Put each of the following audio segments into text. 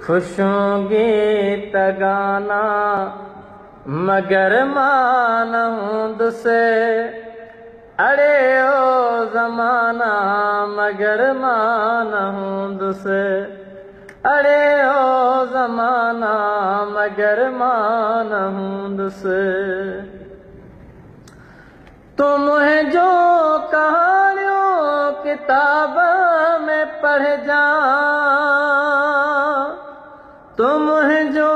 खुशों गीत गाना मगर मान हुंदुसे। अड़े ओ ज़माना मगर मान हुंदुसे। अड़े ओ ज़माना मगर मान हुंदुसे। तू मुंहिंजो कहाणियों किताब में पढ़ जा। तू मुंहिंजो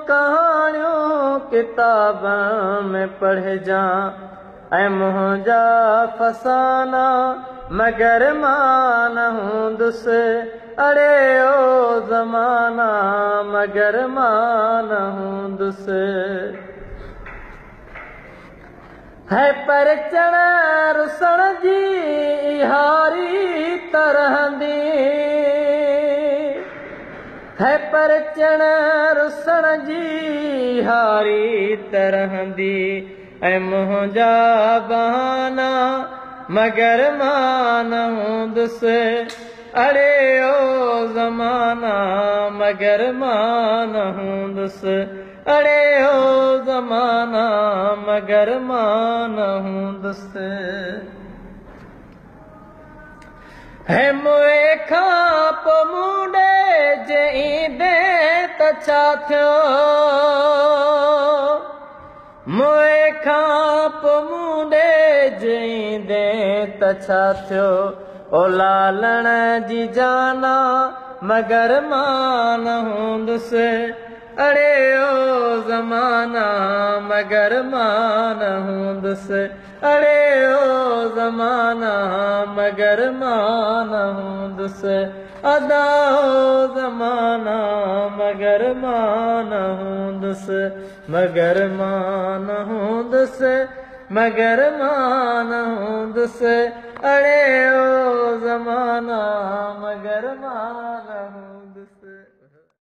कहाणियों किताब में पढ़ जा। ऐं मुंहिंजा फसाना मगर मान हुंदुसे। अड़े ओ ज़माना मगर मान हुंदुसे। है परचण रुसण जी हारी तरहंदी। है परचण रुसण जी हारी तरहंदी। ऐं मुंहिंजा बहाना मगर मान हुंदुसे। अड़े ओ ज़माना मगर मान हुंदुसे। अड़े ओ ज़माना मगर मान हुंदुसे। है मुए खां पोइ मुंडे जे ईंदे त छा थियो। मुए खां पोइ मुंडे जे ईंदे त छा थियो। ओ लालण जी जाना मगर मान हुंदुसे। अड़े ओ ज़माना मगर मान हुंदुसे। अड़े ओ ज़माना मगर मान हुंदुसे। अदा ओ ज़माना मगर मान हुंदुसे। मगर मान हुंदुसे। मगर मान हुंदुसे। अड़े ओ ज़माना मगर मान हुंदुसे।